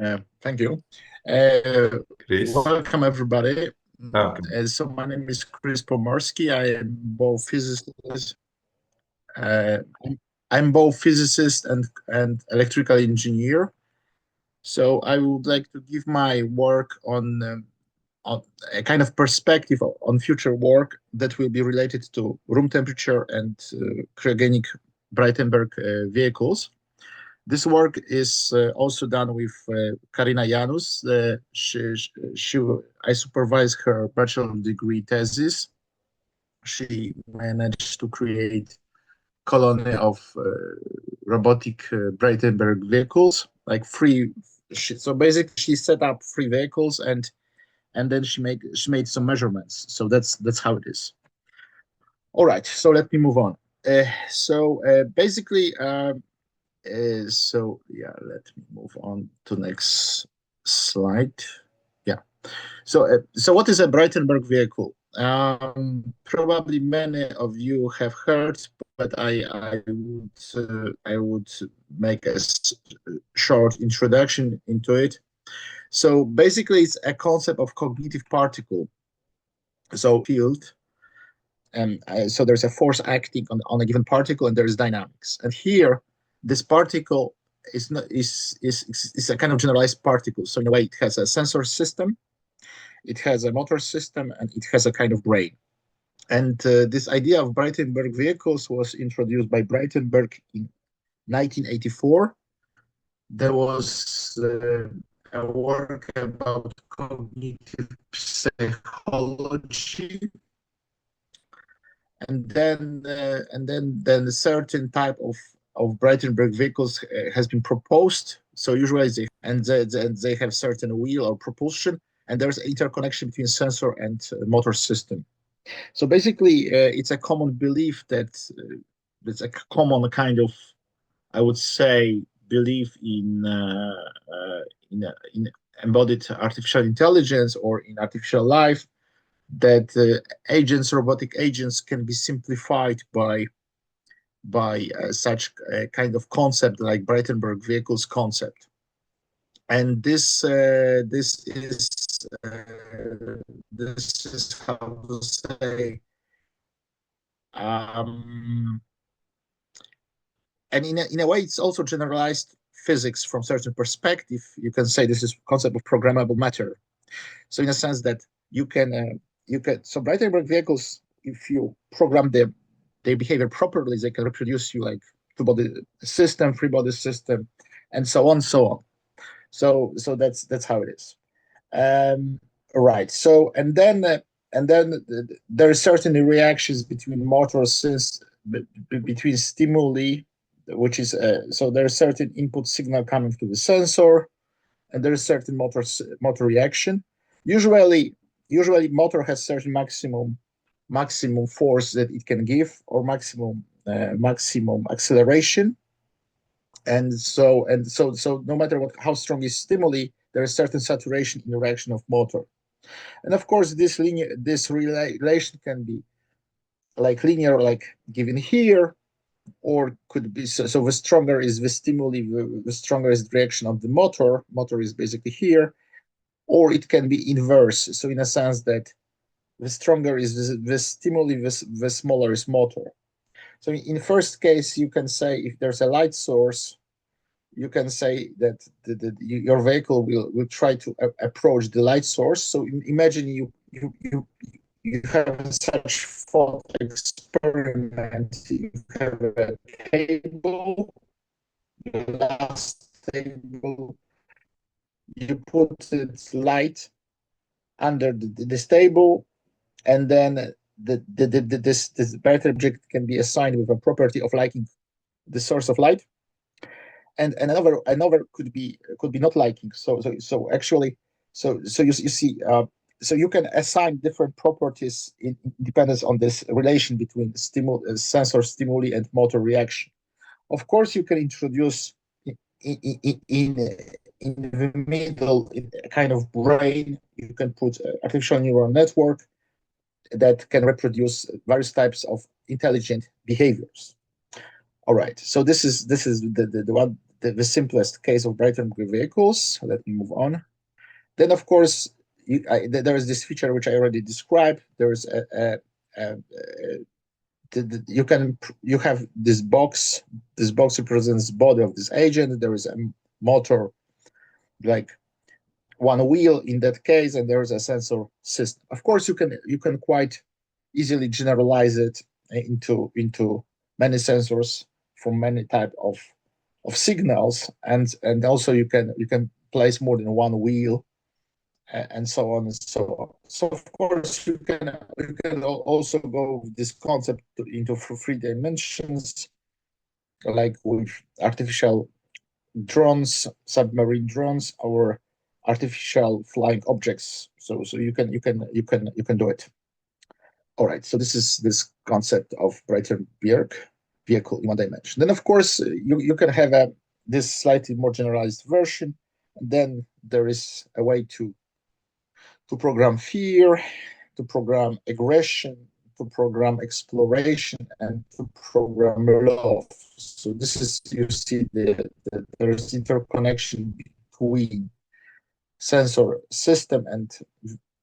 Thank you. Chris? Welcome, everybody. Ah, ok. So my name is K.Pomorski. Uh, I'm both physicist and electrical engineer. So I would like to give my work on a kind of perspective on future work that will be related to room temperature and cryogenic Braitenberg vehicles. This work is also done with K.Janus. I supervised her bachelor degree thesis. She managed to create colony of robotic Braitenberg vehicles, like free. So basically, she set up free vehicles and then she made some measurements. So that's how it is. All right. So let me move on. Basically, so yeah, let me move on to next slide. Yeah. So what is a Braitenberg vehicle? Probably many of you have heard, but I would make a short introduction into it. So basically, it's a concept of cognitive particle. So field, and so there's a force acting on a given particle, and there is dynamics. And here, this particle is not is a kind of generalized particle. So in a way, it has a sensor system, it has a motor system, and it has a kind of brain. And this idea of Braitenberg vehicles was introduced by Braitenberg in 1984. There was a work about cognitive psychology, and then a certain type of Braitenberg vehicles has been proposed. So usually they have certain wheel or propulsion, and there's interconnection between sensor and motor system. So basically, it's a common belief that it's a common kind of, I would say, belief in embodied artificial intelligence or in artificial life, that robotic agents, can be simplified by such a kind of concept like Braitenberg vehicles concept. And this is how to say, um, and in a way, it's also generalized physics from certain perspective. You can say this is concept of programmable matter. So in a sense that so Braitenberg vehicles, if you program their behavior properly, they can reproduce you like two body system, three body system, and so on, so on. So that's how it is. Right. So and then there are certain reactions between between stimuli, which is so there is certain input signal coming to the sensor, and there is certain motor reaction. Usually, usually motor has certain maximum force that it can give, or maximum acceleration. And so no matter how strong is stimuli, there is certain saturation in the reaction of motor. And of course, this relation can be like linear, like given here, or could be so the stronger is the stimuli, the stronger is the reaction of the motor. Motor is basically here, or it can be inverse. So in a sense that the stronger is the stimuli, the smaller is motor. So in the first case, you can say if there's a light source, you can say that your vehicle will try to approach the light source. So imagine you have such thought experiment. You have a table, the last table, you put its light under this table, and then this better object can be assigned with a property of liking the source of light, and another could be not liking. So actually, so you see, so you can assign different properties in dependence on this relation between sensor stimuli and motor reaction. Of course, you can introduce in the middle, in a kind of brain, you can put artificial neural network that can reproduce various types of intelligent behaviors. All right, so this is the one the simplest case of Braitenberg vehicles. Let me move on. Then, of course, there is this feature which I already described. There is you have this box. This box represents the body of this agent. There is a motor, like one wheel in that case, and there is a sensor system. Of course, you can quite easily generalize it into many sensors from many type of signals, and also you can place more than one wheel, and so on and so on. So of course you can also go with this concept into 3 dimensions, like with artificial drones, submarine drones, or artificial flying objects. So you can do it. All right. So this is this concept of Braitenberg vehicle in 1 dimension. Then of course you can have this slightly more generalized version. And then there is a way to program fear, to program aggression, to program exploration, and to program love. So this is, you see, there's interconnection between sensor system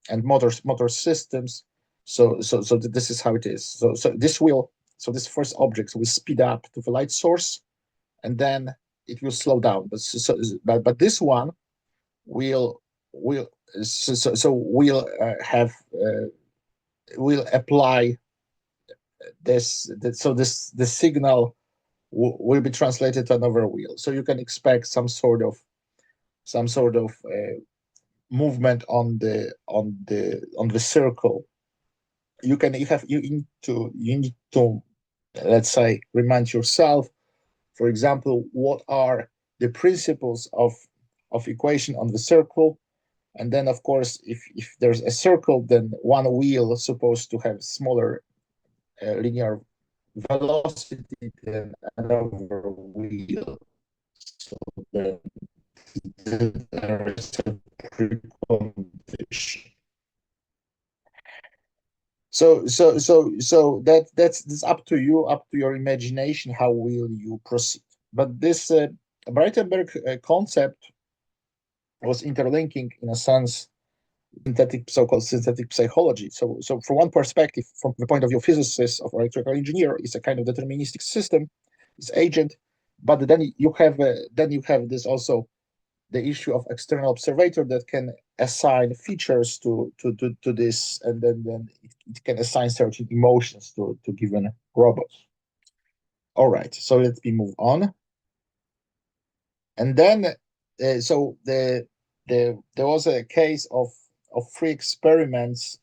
and motor systems. So this is how it is. So this first object will speed up to the light source, and then it will slow down. But this one will we'll have we'll apply the signal will be translated to another wheel. So you can expect some sort of movement on the circle. You need to, let's say, remind yourself, for example, what are the principles of equation on the circle. And then, of course, if there's a circle, then one wheel is supposed to have smaller linear velocity than another wheel. So then there is a precondition. So that's up to you, up to your imagination. How will you proceed? But this Braitenberg concept was interlinking, in a sense, so-called synthetic psychology. So from one perspective, from the point of view of physicists, of electrical engineer, it's a kind of deterministic system, it's agent. But then you have this also the issue of external observator that can assign features to this, and then it can assign certain emotions to given robots. All right, so let me move on. And then so there was a case of 3 experiments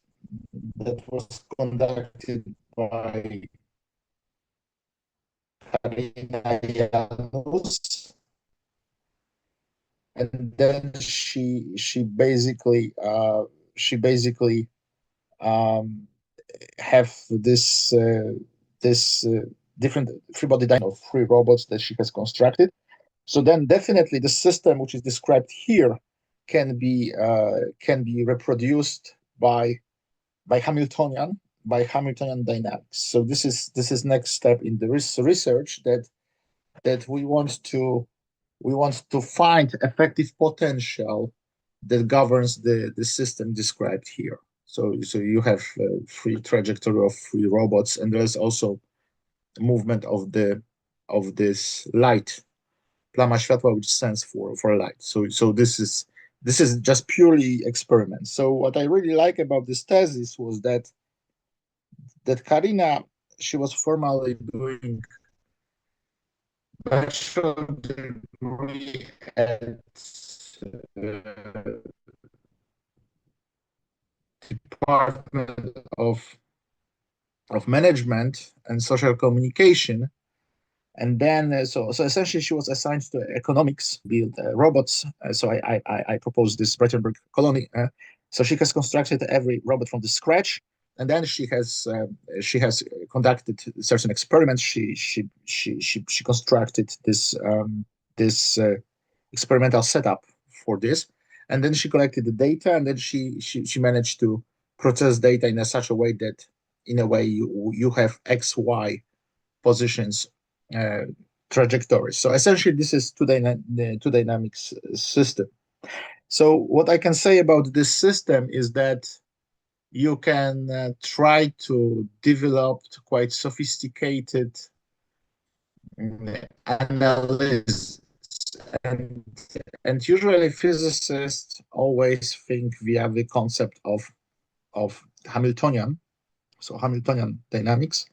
that was conducted by K.Janus, and then she basically have this different three-body dynamic of 3 robots that she has constructed. So then definitely the system which is described here can be reproduced by Hamiltonian dynamics. So this is next step in the research, that we want to find effective potential that governs the system described here. So you have free trajectory of 3 robots, and there's also movement of this light, plama światła, which stands for light. So this is just purely experiment. So what I really like about this thesis was that Karina, she was formally doing bachelor degree at Department of Management and Social Communication. And then, so essentially, she was assigned to economics, build robots. So I proposed this Braitenberg colony. So she has constructed every robot from the scratch, and then she has conducted certain experiments. She constructed this experimental setup for this, and then she collected the data, and then she managed to process data in such a way that, in a way, you have X, Y positions trajectories. So essentially, this is two dynamics system. So what I can say about this system is that you can try to develop quite sophisticated analysis, and and usually physicists always think via the concept of Hamiltonian, so Hamiltonian dynamics.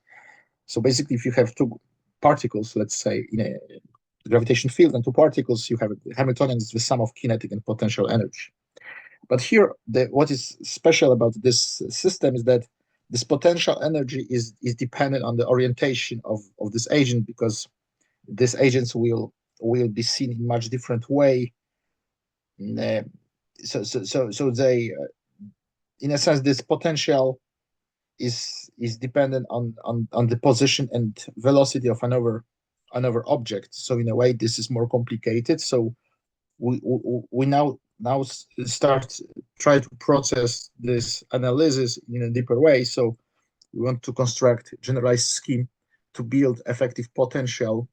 So basically, if you have two particles, let's say in a gravitation field, and two particles, you have Hamiltonian is the sum of kinetic and potential energy. But here, what is special about this system is that this potential energy is dependent on the orientation of this agent, because these agents will be seen in much different way. Uh, so they, in a sense, this potential is dependent on the position and velocity of another object. So in a way, this is more complicated. So we now start try to process this analysis in a deeper way. So we want to construct generalized scheme to build effective potential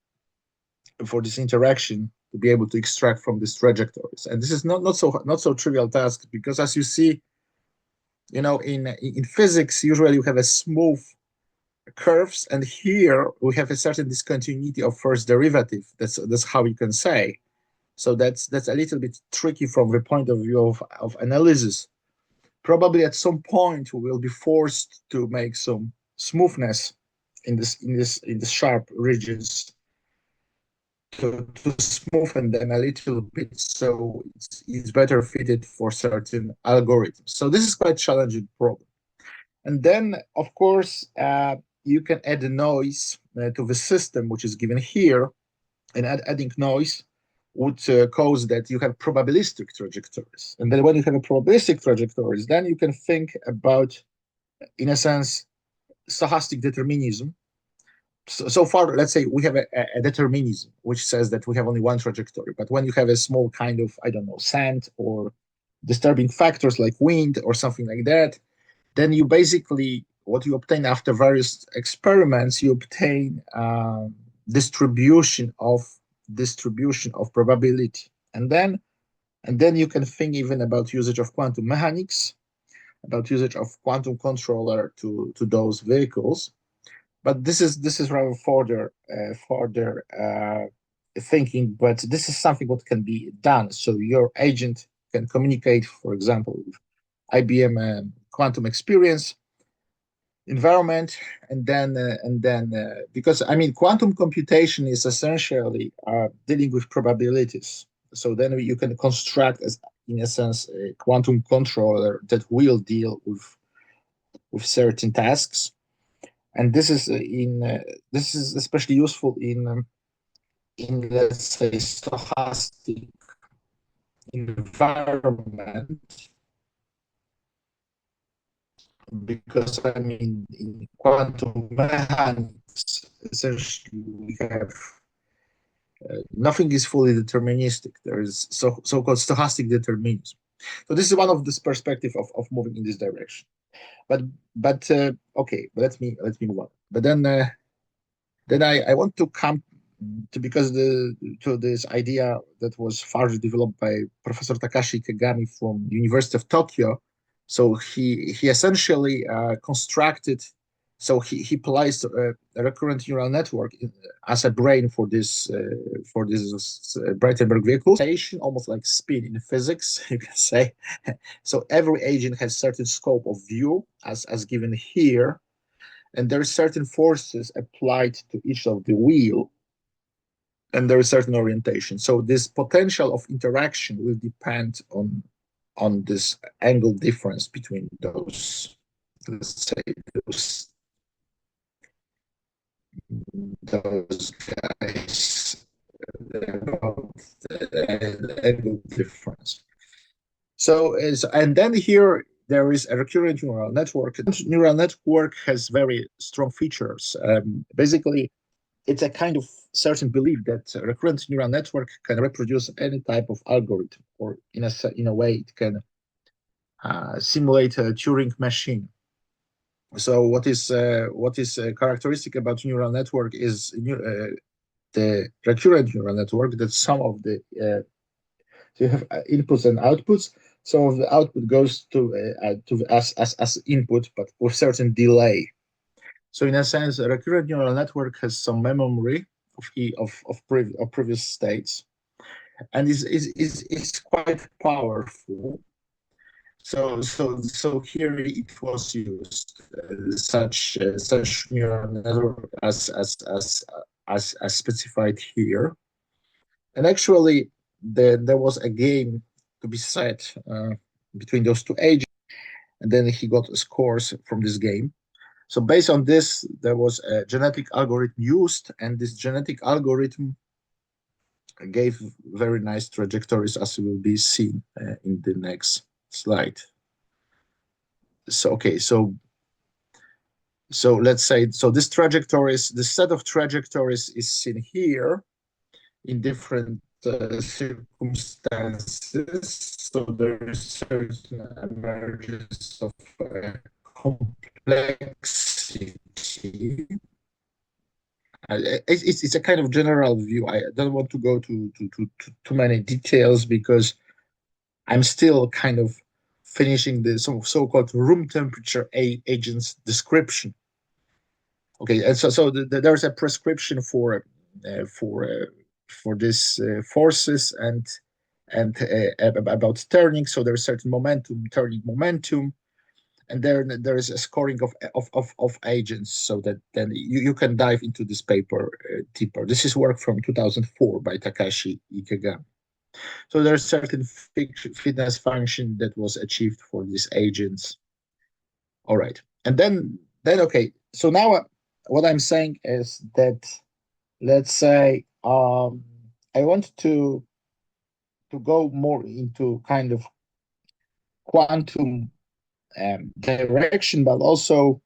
for this interaction to be able to extract from these trajectories. And this is not so trivial task, because as you see, in physics, usually you have a smooth curves, and here we have a certain discontinuity of first derivative. That's how you can say. So that's a little bit tricky from the point of view of analysis. Probably at some point we will be forced to make some smoothness in the sharp regions to smoothen them a little bit, so it's better fitted for certain algorithms. So this is quite challenging problem. And then, of course, you can add a noise to the system, which is given here, and adding noise would cause that you have probabilistic trajectories. And then when you have a probabilistic trajectories, then you can think about, in a sense, stochastic determinism. So far, let's say we have a determinism, which says that we have only one trajectory. But when you have a small kind of, I don't know, sand or disturbing factors like wind or something like that, then you basically, what you obtain after various experiments, you obtain distribution of probability. And then you can think even about usage of quantum mechanics, about usage of quantum controller to those vehicles. But this is rather further thinking. But this is something what can be done. So your agent can communicate, for example, with IBM quantum experience environment, and then because I mean quantum computation is essentially dealing with probabilities. So then you can construct, as in a sense, a quantum controller that will deal with certain tasks. And this is especially useful in let's say stochastic environment, because I mean in quantum mechanics essentially we have nothing is fully deterministic. There is so-called stochastic determinism. So this is one of this perspective of moving in this direction. But okay, but let me move on. But then I want to come to, because to this idea that was further developed by Professor Takashi Kagami from University of Tokyo. So he essentially constructed. So he placed a recurrent neural network as a brain for this Braitenberg vehicle station, almost like spin in physics, you can say. So every agent has certain scope of view as given here, and there are certain forces applied to each of the wheel, and there is certain orientation. So this potential of interaction will depend on this angle difference between those, let's say, those guys, about the angle difference. So and then here there is a recurrent neural network. Neural network has very strong features. Basically, it's a kind of certain belief that a recurrent neural network can reproduce any type of algorithm, or in a way it can simulate a Turing machine. So what is characteristic about neural network is the recurrent neural network, that some of the so you have inputs and outputs. Some of the output goes to as input, but with certain delay. So in a sense, a recurrent neural network has some memory of previous states, and is quite powerful. So here it was used such neural network as specified here, and actually there was a game to be set between those two agents, and then he got scores from this game. So based on this, there was a genetic algorithm used, and this genetic algorithm gave very nice trajectories, as will be seen in the next slide. So okay, so let's say this set of trajectories is seen here in different circumstances. So there is certain emergence of complexity. It's a kind of general view. I don't want to go to too many details because I'm still kind of finishing the so-called room temperature agents description. Okay, and so there's a prescription for this forces and about turning. So there's certain turning momentum, and there is a scoring of agents, so that then you can dive into this paper deeper. This is work from 2004 by Takashi Ikegami. So there's certain fitness function that was achieved for these agents. All right, and then okay. So now what I'm saying is that, let's say I want to go more into kind of quantum direction, but also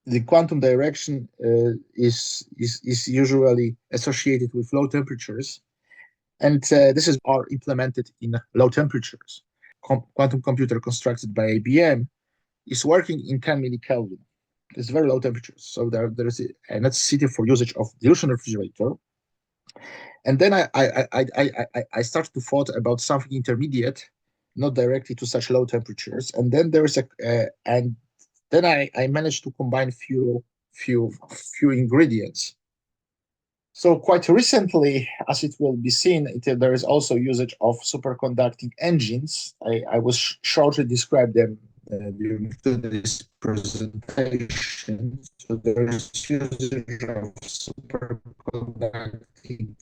the quantum direction is usually associated with low temperatures, and are implemented in low temperatures. Quantum computer constructed by IBM is working in 10 millikelvin. It's very low temperatures, so there is a necessity for usage of dilution refrigerator. And then I started to thought about something intermediate, not directly to such low temperatures. And then there is and then I managed to combine few ingredients. So quite recently, as it will be seen, there is also usage of superconducting engines. I will shortly describe them during today's presentation. So there is usage of superconducting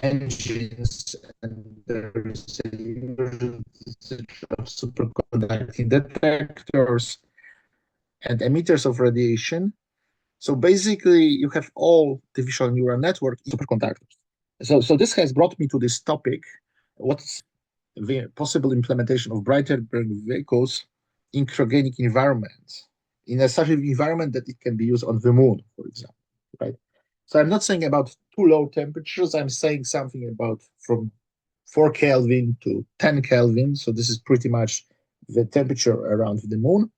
engines, and there is a usage of superconducting detectors and emitters of radiation. So basically, you have all artificial neural network superconductors. So this has brought me to this topic: what's the possible implementation of Braitenberg vehicles in cryogenic environments, in a such an environment that it can be used on the moon, for example, right? So I'm not saying about too low temperatures. I'm saying something about from 4 Kelvin to 10 Kelvin. So this is pretty much the temperature around the moon.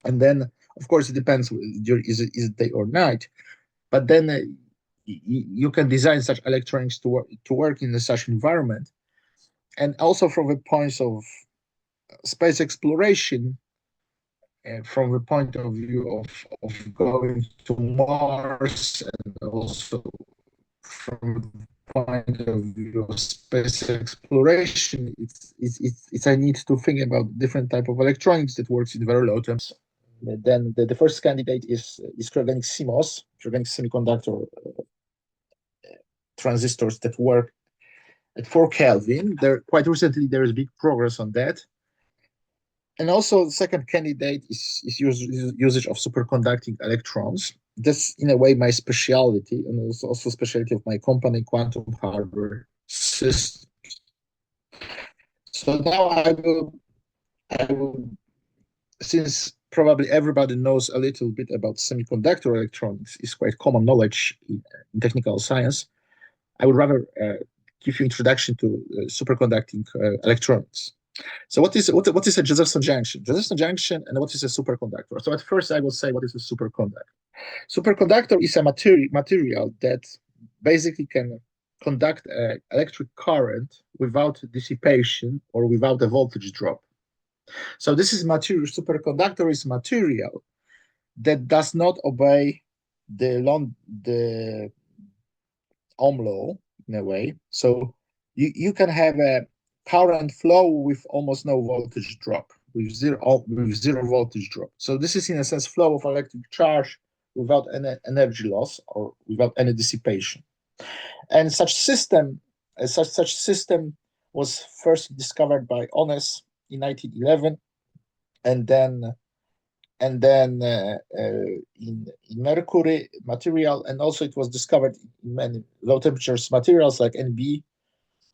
And then, of course, it depends, is it day or night. But then you can design such electronics to work in such environment. And also from the points of space exploration, from the point of view of going to Mars, and also from the point of view of space exploration, it's I need to think about different type of electronics that works in very low temps. Then the first candidate is cryogenic CMOS, cryogenic semiconductor transistors that work at 4 Kelvin. Quite recently there is big progress on that. And also the second candidate is usage of superconducting electrons. That's in a way my specialty, and also specialty of my company, Quantum Hardware Systems. So now I will, since probably everybody knows a little bit about semiconductor electronics, is quite common knowledge in technical science, I would rather give you introduction to superconducting electronics. So what is a Josephson junction? Josephson junction, and what is a superconductor? So at first I will say what is a superconductor. Superconductor is a material that basically can conduct an electric current without dissipation or without a voltage drop. So this is material. Superconductor is material that does not obey the Ohm law in a way. So you can have a current flow with almost no voltage drop, with zero voltage drop. So this is in a sense flow of electric charge without any energy loss or without any dissipation. And such system was first discovered by Ones in 1911, and then in mercury material, and also it was discovered in many low temperatures materials like Nb,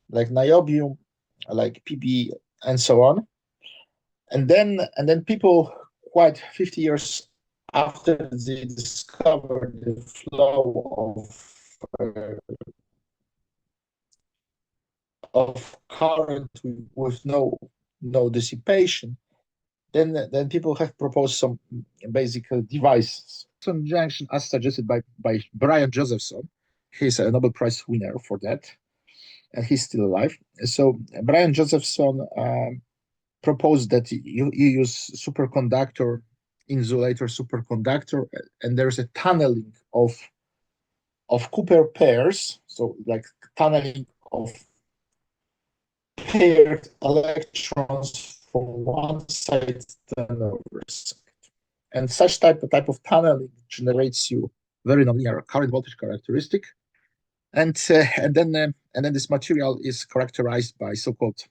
like niobium, like Pb, and so on. And then people, quite 50 years after they discovered the flow of current with no dissipation, then people have proposed some basic devices. Some junction, as suggested by Brian Josephson. He's a Nobel Prize winner for that, and he's still alive. So Brian Josephson proposed that you use superconductor, insulator superconductor, and there's a tunneling of Cooper pairs, so like tunneling of paired electrons from one side to another side. And such type of tunneling generates you very nonlinear current voltage characteristic. And then this material is characterized by so-called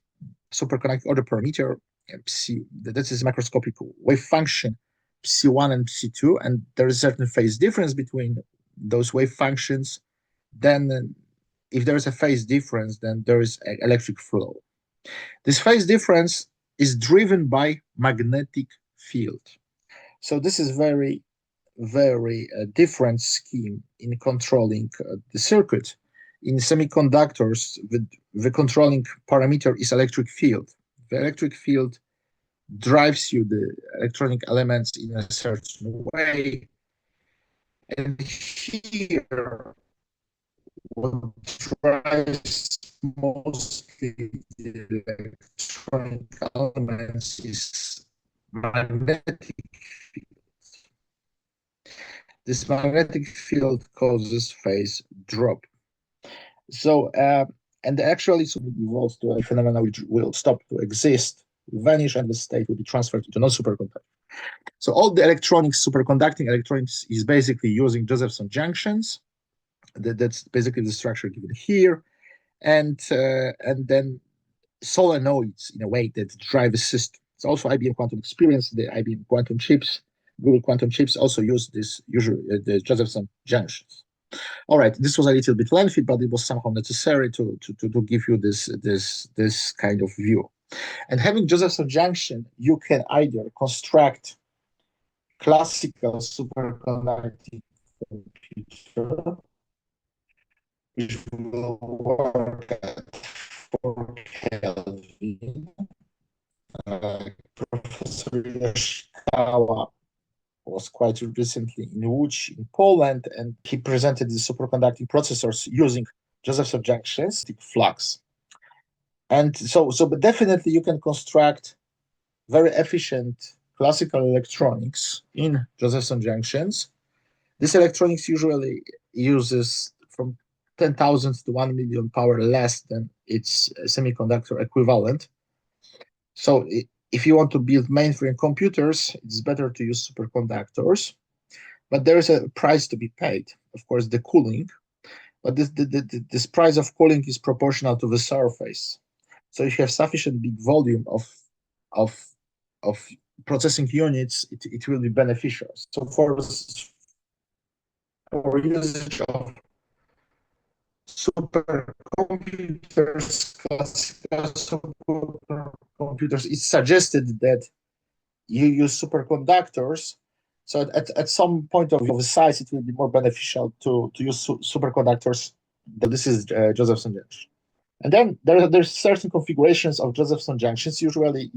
superconducting order parameter, psi. This is macroscopic wave function psi1 and psi2, and there is a certain phase difference between those wave functions. Then if there is a phase difference, then there is an electric flow. This phase difference is driven by magnetic field. So this is very different scheme in controlling the circuit. In semiconductors, the controlling parameter is electric field. The electric field drives you the electronic elements in a certain way. And here, what drives mostly the electronic elements is magnetic field. This magnetic field causes phase drop. So, and actually, so it evolves to a phenomenon which will stop to exist, will vanish, and the state will be transferred to non-superconductor. So all the electronics, superconducting electronics, is basically using Josephson junctions. That's basically the structure given here, and then solenoids in a way that drive the system. It's also IBM Quantum Experience, the IBM Quantum chips, Google Quantum chips also use this usually the Josephson junctions. All right, this was a little bit lengthy, but it was somehow necessary to give you this kind of view. And having Josephson junction, you can either construct classical superconducting computer, which will work at 4 Kelvin. Professor Yoshikawa was quite recently in Łódź in Poland, and he presented the superconducting processors using Josephson junctions, flux. And but definitely you can construct very efficient classical electronics in Josephson junctions. This electronics usually uses from 10,000 to 1 million power less than its semiconductor equivalent. So if you want to build mainframe computers, it's better to use superconductors. But there is a price to be paid, of course, the cooling. But this price of cooling is proportional to the surface. So if you have sufficient big volume of processing units, it will be beneficial. So for usage of supercomputers, classical supercomputers, it's suggested that you use superconductors. So at some point of the size, it will be more beneficial to use superconductors. This is Josephson junction. And then there's certain configurations of Josephson junctions. Usually,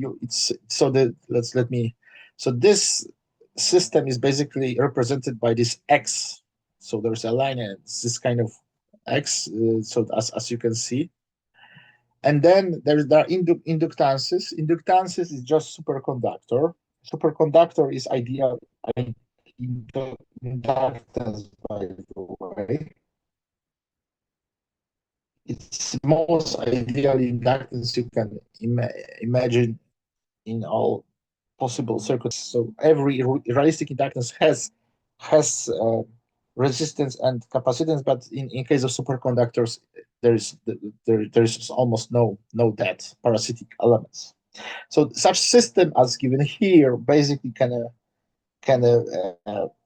this system is basically represented by this X. So there's a line, and it's this kind of X. So as you can see, and then there are inductances. Inductances is just superconductor. Superconductor is ideal inductance, by the way. It's most ideal inductance you can imagine in all possible circuits. So every realistic inductance has resistance and capacitance, but in case of superconductors, there's almost no that parasitic elements. So such system as given here basically can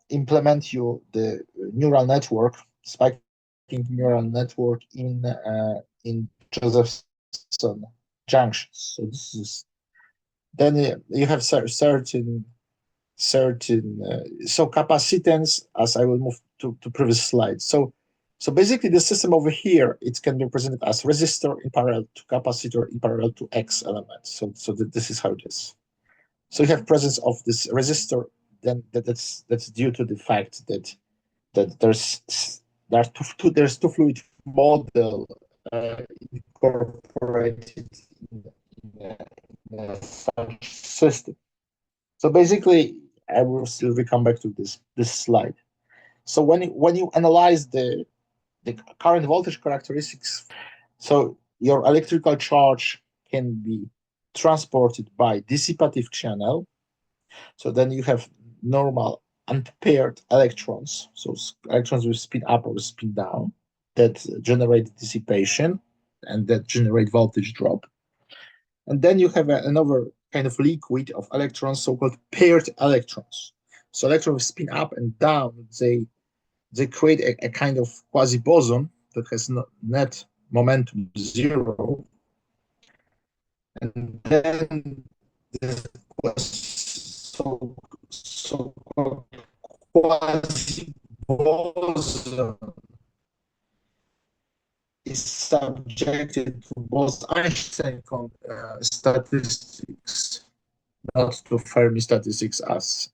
implement you the neural network, spiking neural network in Josephson junctions. So this is then you have certain so capacitance, as I will move to previous slides. So basically the system over here, it can be represented as resistor in parallel to capacitor in parallel to X elements. So this is how it is. So you have presence of this resistor, then that's due to the fact that there's two fluid model incorporated in a such system. So basically, I will still come back to this slide. So when you analyze the current voltage characteristics, so your electrical charge can be transported by dissipative channel. So then you have normal unpaired electrons, so electrons will spin up or spin down, that generate dissipation and that generate voltage drop. And then you have another kind of liquid of electrons, so-called paired electrons. So electrons spin up and down. They create a kind of quasi-boson that has net momentum 0. And then this so-called quasi-boson is subjected to Bose-Einstein statistics, not to Fermi statistics as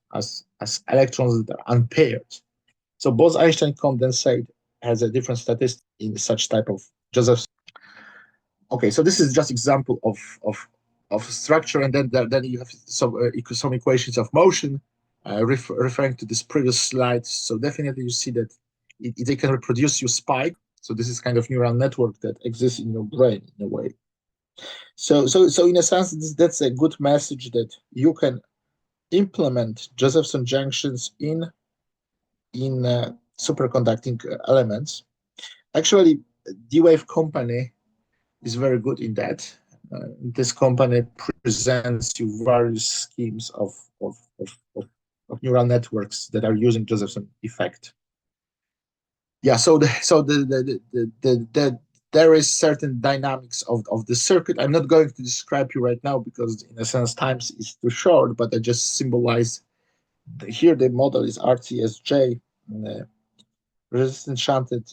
electrons that are unpaired. So Bose-Einstein condensate has a different statistic in such type of Joseph. Okay, so this is just example of structure, and then you have some equations of motion, referring to this previous slide. So definitely you see that they can reproduce your spike. So this is kind of neural network that exists in your brain in a way. So in a sense, that's a good message that you can implement Josephson junctions in superconducting elements. Actually, D-Wave company is very good in that. This company presents you various schemes of neural networks that are using Josephson effect. Yeah, so there is certain dynamics of the circuit. I'm not going to describe you right now because in a sense time is too short, but I just symbolize here the model is RTSJ, resistant shunted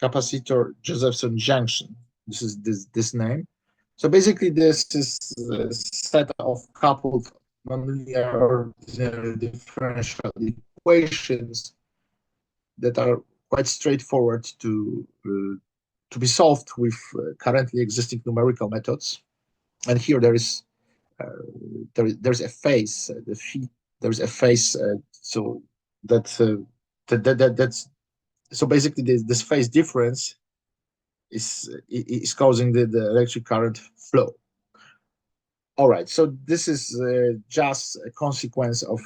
capacitor Josephson junction. This is this name. So basically, this is a set of coupled nonlinear ordinary differential equations that are quite straightforward to be solved with currently existing numerical methods. And here there's a phase, the phi. There's a phase, so that's so basically this phase difference is causing the electric current flow. All right, so this is just a consequence of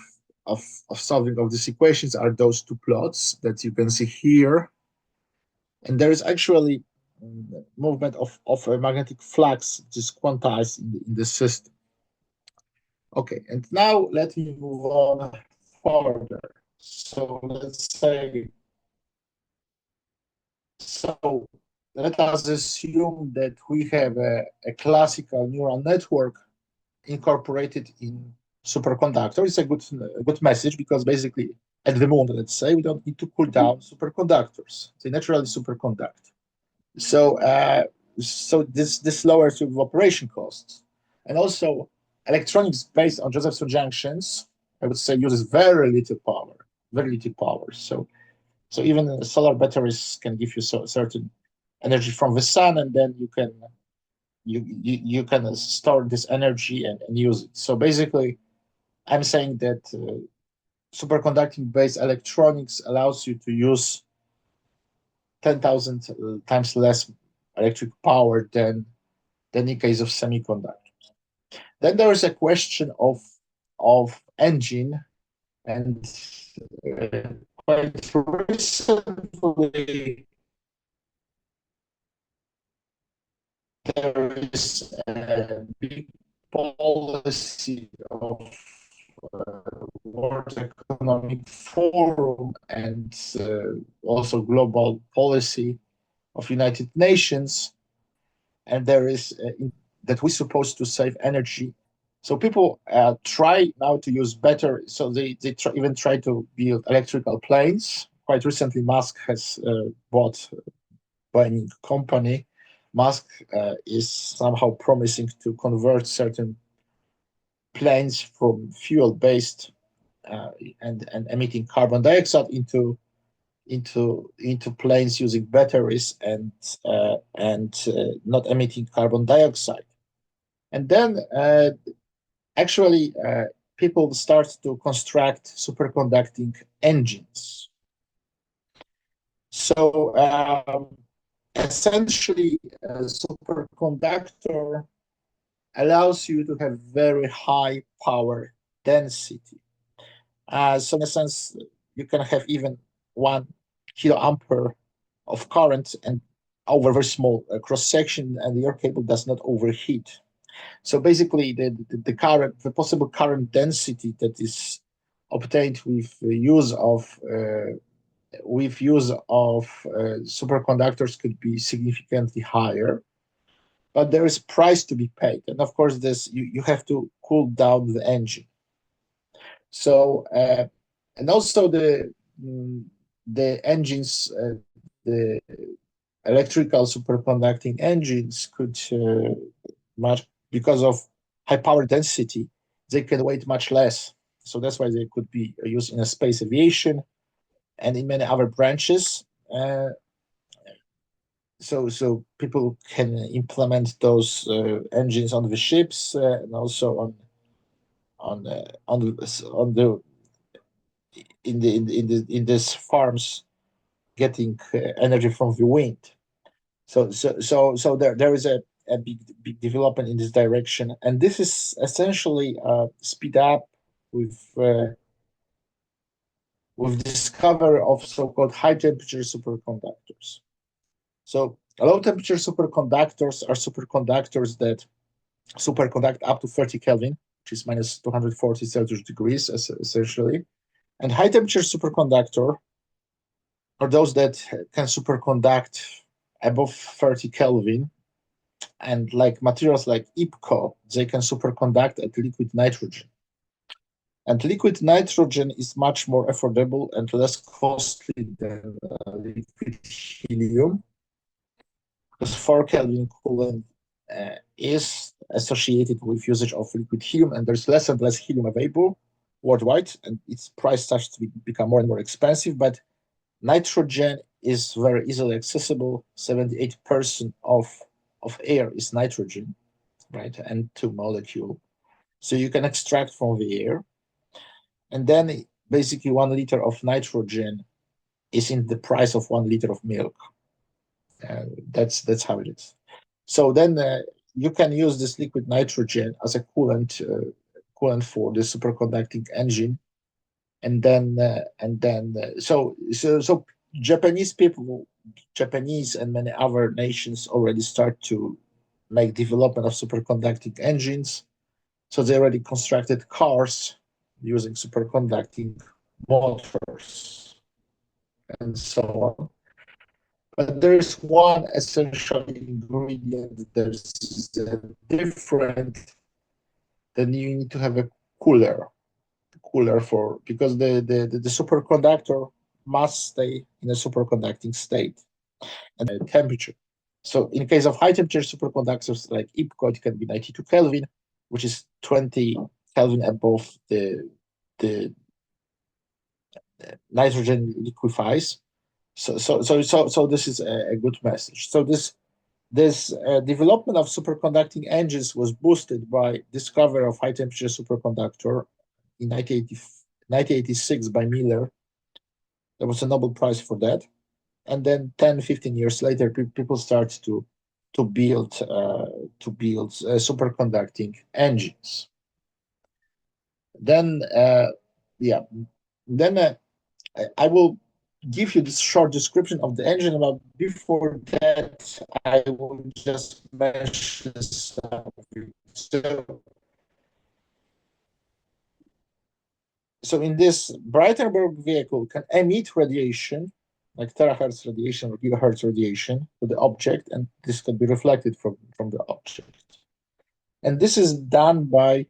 solving of these equations are those two plots that you can see here. And there is actually movement of a magnetic flux just quantized in the system. Okay, and now let me move on further. So let's say, so let us assume that we have a classical neural network incorporated in superconductor. It's a good message because basically at the moment, let's say, we don't need to cool down superconductors. They naturally superconduct. So this lowers your evaporation costs. And also electronics based on Josephson junctions I would say, uses very little power, very little power. So even solar batteries can give you certain energy from the sun, and then you can store this energy and use it. So basically, I'm saying that superconducting based electronics allows you to use 10,000 times less electric power than in case of semiconductors. Then there is a question of engine, and quite recently there is a big policy of World Economic Forum and also global policy of United Nations, and there is that we're supposed to save energy. So people try now to use better. So they even try to build electrical planes. Quite recently, Musk has bought Boeing company. Musk is somehow promising to convert certain planes from fuel-based and emitting carbon dioxide into planes using batteries and not emitting carbon dioxide. And then actually people start to construct superconducting engines. So essentially, a superconductor allows you to have very high power density. So in a sense, you can have even 1 kiloampere of current and over very small cross section, and your cable does not overheat. So basically, the possible current density that is obtained with use of superconductors could be significantly higher, but there is price to be paid, and of course, you have to cool down the engine. So and also the engines, the electrical superconducting engines could much because of high power density, they can weigh much less. So that's why they could be used in a space aviation and in many other branches. So people can implement those engines on the ships and also on the in these farms, getting energy from the wind. So there is a big development in this direction, and this is essentially speed up with discovery of so-called high temperature superconductors. So low temperature superconductors are superconductors that superconduct up to 30 Kelvin, which is minus 240 Celsius degrees, essentially. And high temperature superconductor are those that can superconduct above 30 Kelvin. And like materials like IPCO, they can superconduct at liquid nitrogen. And liquid nitrogen is much more affordable and less costly than liquid helium, because 4 Kelvin coolant is associated with usage of liquid helium, and there's less and less helium available worldwide, and its price starts to become more and more expensive. But nitrogen is very easily accessible. 78% of air is nitrogen, right? And two molecule. So you can extract from the air. And then basically 1 liter of nitrogen is in the price of 1 liter of milk. That's how it is. So then you can use this liquid nitrogen as a coolant for the superconducting engine, and then so Japanese and many other nations already start to make development of superconducting engines. So they already constructed cars using superconducting motors and so on. But there is one essential ingredient that is different. Then you need to have a cooler for, because the superconductor must stay in a superconducting state and temperature. So in case of high temperature superconductors like IPCO, it can be 92 Kelvin, which is 20 Kelvin above the the nitrogen liquefies. So this is a good message. So this development of superconducting engines was boosted by discovery of high temperature superconductor in 1986 by Miller. There was a Nobel Prize for that. And then 10, 15 years later, people start to build superconducting engines. Then I will give you this short description of the engine. But before that, I will just mention something. So in this Braitenberg vehicle can emit radiation, like terahertz radiation or gigahertz radiation to the object, and this can be reflected from the object. And this is done by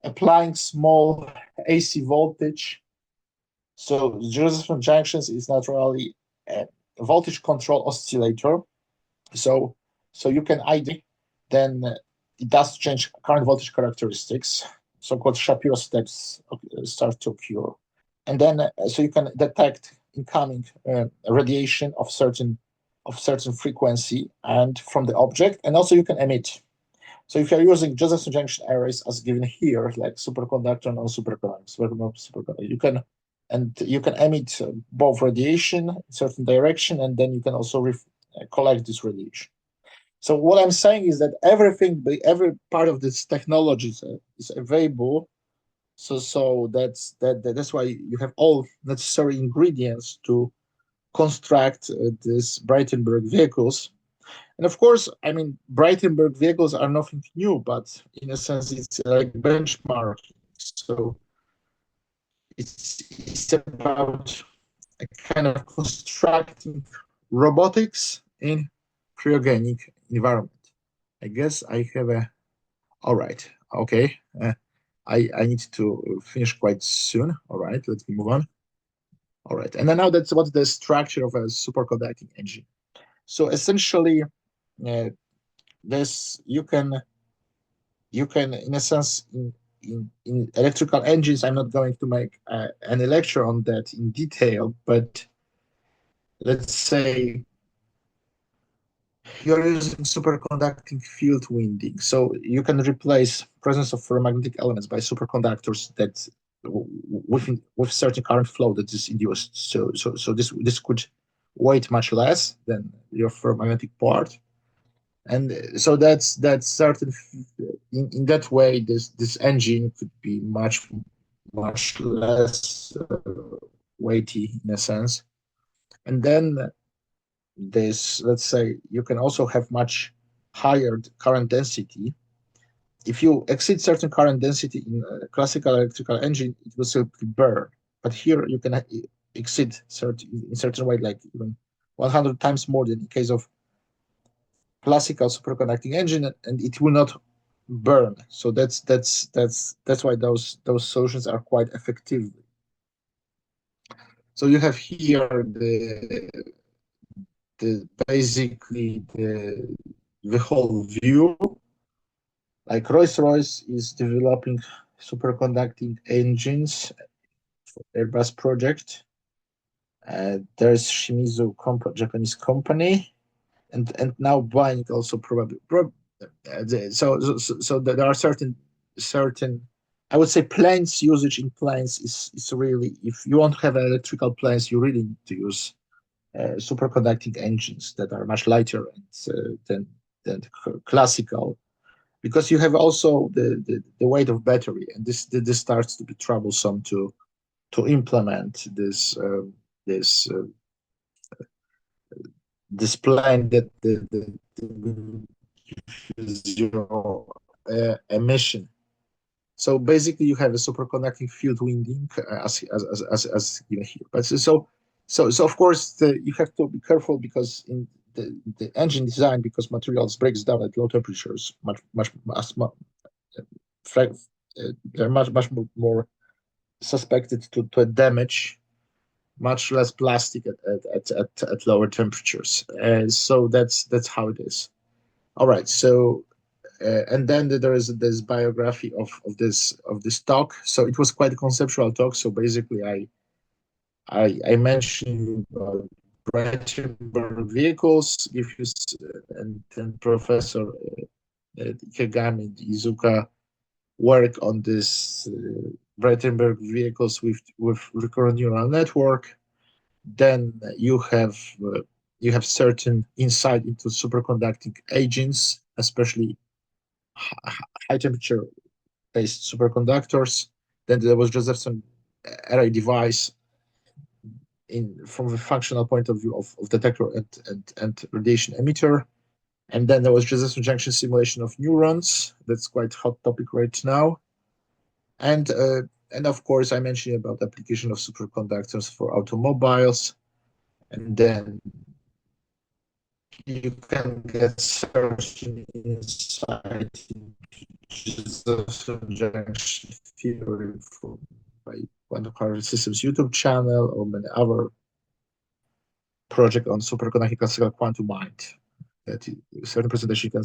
applying small AC voltage. So Josephson junctions is naturally a voltage control oscillator. So you can ID, then it does change current voltage characteristics. So-called Shapiro steps start to occur. And then so you can detect incoming radiation of certain frequency and from the object, and also you can emit. So if you're using Josephson junction arrays as given here, like superconductor and non-superconductor, you can emit both radiation in certain direction, and then you can also collect this radiation. So what I'm saying is that every part of this technology is available. So that's why you have all necessary ingredients to construct these Braitenberg vehicles. And of course, I mean, Braitenberg vehicles are nothing new, but in a sense, it's like benchmarking. So it's about a kind of constructing robotics in cryogenic environment. I guess I have a. All right. Okay. I need to finish quite soon. All right. Let's move on. All right. And then now that's what's the structure of a superconducting engine. So essentially, this you can in a sense in electrical engines. I'm not going to make any lecture on that in detail, but let's say you're using superconducting field winding. So you can replace presence of ferromagnetic elements by superconductors that with certain current flow that is induced. So this could weight much less than your ferromagnetic part. And so that's certain in that way this engine could be much less weighty in a sense. And then this, let's say, you can also have much higher current density. If you exceed certain current density in a classical electrical engine, it will simply burn. But here you can exceed in certain way, like even 100 times more than in case of classical superconducting engine, and it will not burn. So that's why those solutions are quite effective. So you have here basically the whole view. Like Rolls-Royce is developing superconducting engines for Airbus project. There's Shimizu, Japanese company, and now Boeing also probably. So there are certain I would say planes usage in planes is really, if you want to have electrical planes, you really need to use superconducting engines that are much lighter than classical, because you have also the weight of battery, and this starts to be troublesome to implement this plane that the zero emission. So basically, you have a superconducting field winding as given here. But so of course you have to be careful, because in the engine design, because materials breaks down at low temperatures they're much more suspected to damage much less plastic at lower temperatures. So that's how it is. All right. So and then there is this biography of this talk. So it was quite a conceptual talk. So basically, I mentioned Braitenberg vehicles, give you and then Professor Ikegami Izuka work on this Braitenberg vehicles with recurrent neural network. Then you have certain insight into superconducting agents, especially high temperature based superconductors. Then there was Josephson array device from the functional point of view of detector and radiation emitter. And then there was Josephson junction simulation of neurons. That's quite hot topic right now. And of course, I mentioned about the application of superconductors for automobiles. And then you can get certain insight into Josephson junction theory by Quantum Hardware Systems YouTube channel or many other project on superconducting classical quantum mind. That certain presentation you can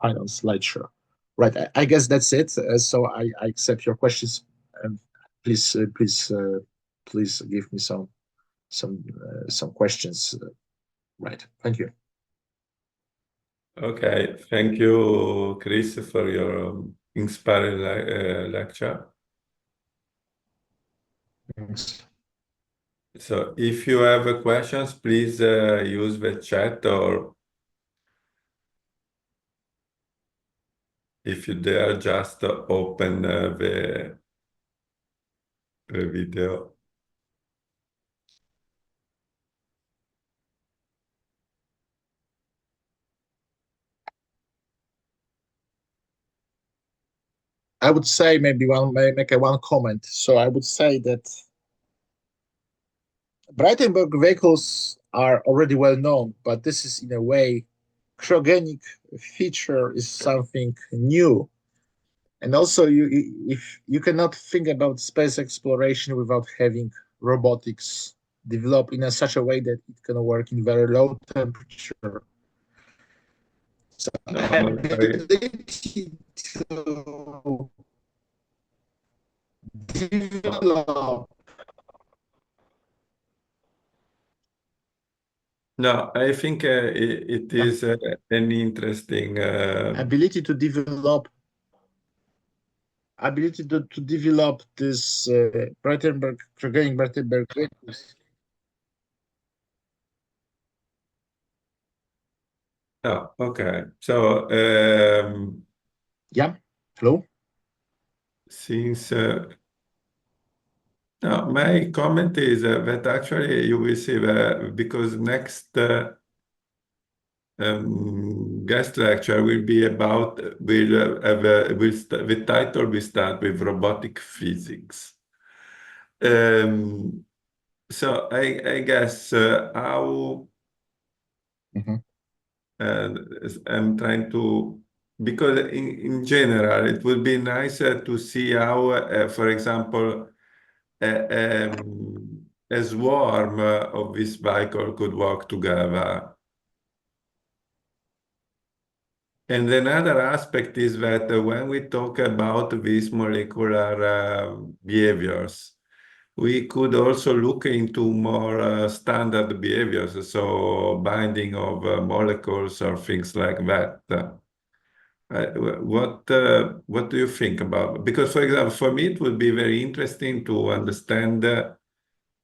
find on SlideShow. Right. I guess that's it. So I accept your questions, and please give me some questions. Right. Thank you. Okay, thank you, Chris, for your inspiring lecture. Thanks. So if you have questions, please use the chat, or if you dare, just open the video. I would say maybe one comment. So I would say that Braitenberg vehicles are already well known, but this is in a way cryogenic feature is something new. And also, if you cannot think about space exploration without having robotics developed in such a way that it can work in very low temperature. So No, ability to develop no, I think it is an interesting. ability to develop to develop this Braitenberg cryogenic Braitenberg vehicles. Oh, okay. So Yeah. Hello. since no, my comment is that actually you will see because next guest lecture will be about the title will start with robotic physics. So I guess how Mhm. I'm trying to, because in general it would be nicer to see how, for example, a swarm of this vehicle could work together. And another aspect is that when we talk about these molecular behaviors, we could also look into more standard behaviors, so binding of molecules or things like that. What do you think about? Because, for example, for me, it would be very interesting to understand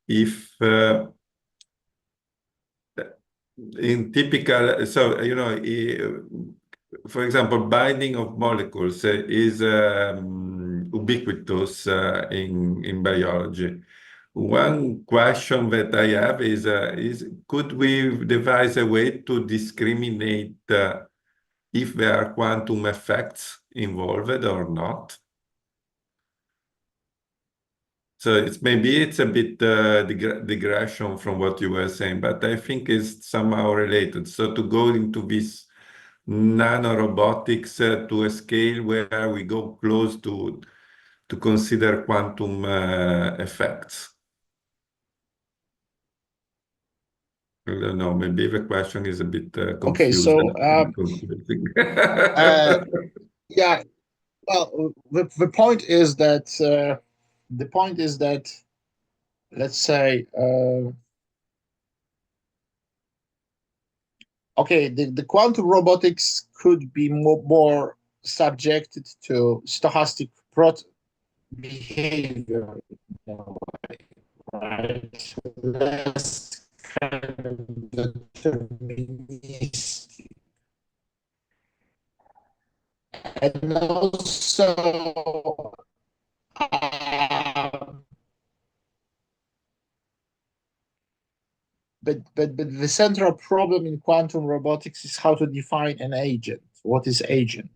if in typical, so, for example, binding of molecules is ubiquitous in biology. One question that I have is could we devise a way to discriminate if there are quantum effects involved or not? So maybe it's a bit digression from what you were saying, but I think it's somehow related. So to go into this nanorobotics to a scale where we go close to consider quantum effects. I don't know. Maybe the question is a bit Okay, confusing. Confusing. uh, yeah, well, the point is that let's say okay, the quantum robotics could be more subjected to stochastic behavior, you know, right? Less kind of deterministic. And also, but the central problem in quantum robotics is how to define an agent. What is agent?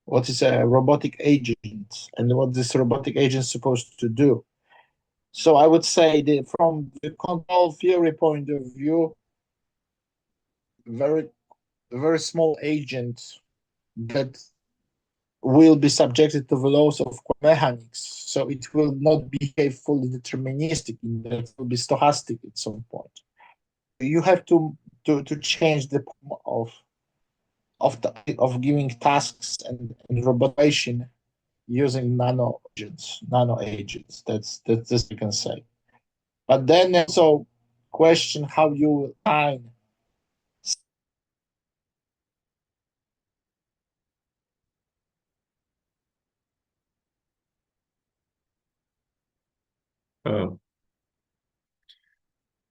What is a robotic agent, and what this robotic agent is supposed to do? So I would say that from the control theory point of view, very very small agent that will be subjected to the laws of mechanics. So it will not behave fully deterministic. It will be stochastic at some point. You have to change the of giving tasks and robotation using nano agents. That's this you can say. But then also question how you time. Oh.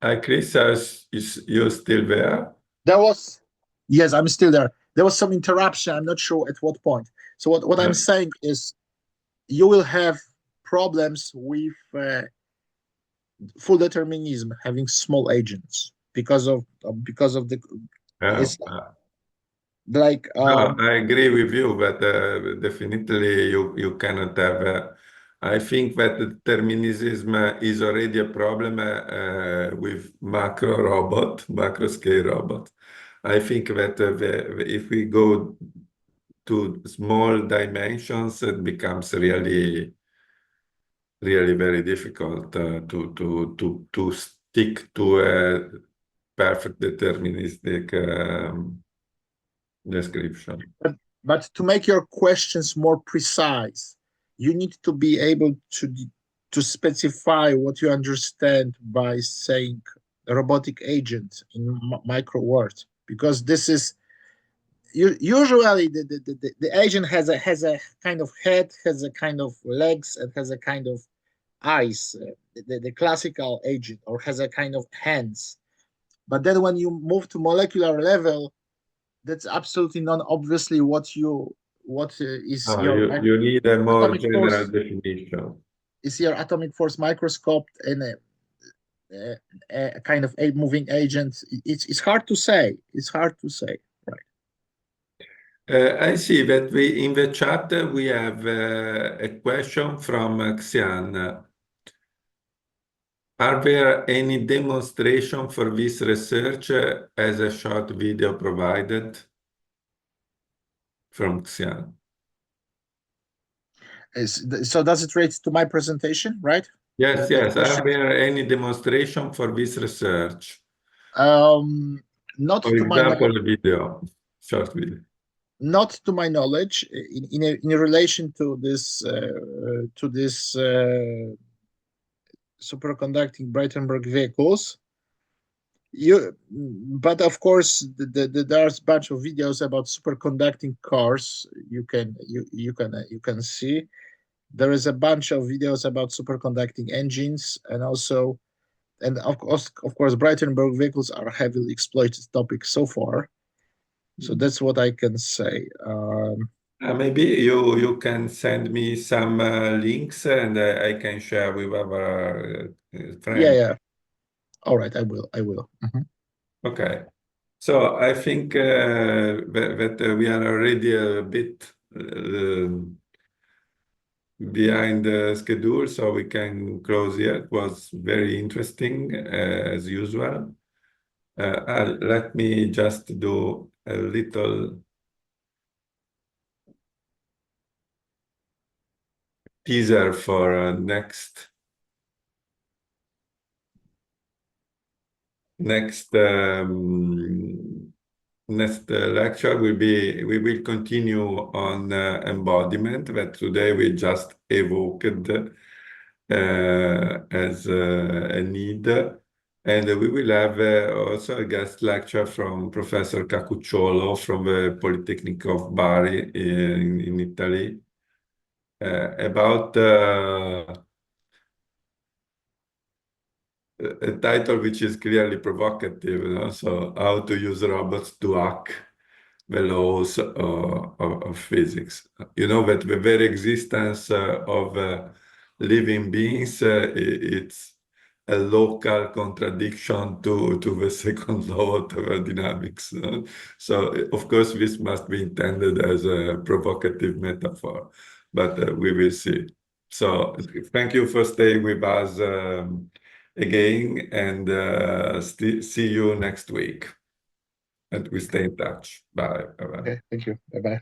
Hi, Chris, is you still there? There was yes, I'm still there. There was some interruption. I'm not sure at what point. So what I'm Uh, saying is you will have problems with full determinism having small agents because of the uh, it's uh, like no, I agree with you, but definitely you cannot have. I think that determinism is already a problem with macro robot, macro scale robot. I think that if we go to small dimensions, it becomes really very difficult to stick to a perfect deterministic description. but to make your questions more precise, you need to be able to specify what you understand by saying robotic agent in micro words, because this is usually the agent has a kind of head, has a kind of legs, and has a kind of eyes, the classical agent, or has a kind of hands. But then when you move to molecular level, that's absolutely non-obviously what is your You need a more atomic general force definition. is your atomic force microscoped in a kind of a moving agent. It's hard to say. It's hard to say, right? I see that we in the chat we have a question from Xian. Are there any demonstration for this research as a short video provided from Xian? So does it relate to my presentation, right? Yes, That yes. question. Are there any demonstration for this research? Um, not For to my example, a video, short video. not to my knowledge, in relation to this superconducting Braitenberg vehicles. But of course, there's a bunch of videos about superconducting cars. You can see there is a bunch of videos about superconducting engines, and also, and of course, Braitenberg vehicles are a heavily exploited topic so far. So that's what I can say. Maybe you can send me some links and I can share with our Yeah, friend. yeah. All right, I will. I will. Mhm. Okay. So I think that we are already a bit behind the schedule, so we can close here. It was very interesting as usual. Let me just do a little teaser for next next lecture we will continue on embodiment that today we just evoked as a need. And we will have also a guest lecture from Professor Cacucciolo from the Polytechnic of Bari in Italy about a title which is clearly provocative, you know? So how to use robots to hack the laws of physics. You know that the very existence of living beings, it's a local contradiction to the second law of thermodynamics. So, of course, this must be intended as a provocative metaphor, but we will see. So, thank you for staying with us again, and see you next week. And we stay in touch. Bye. Bye-bye. Okay, thank you. Bye bye.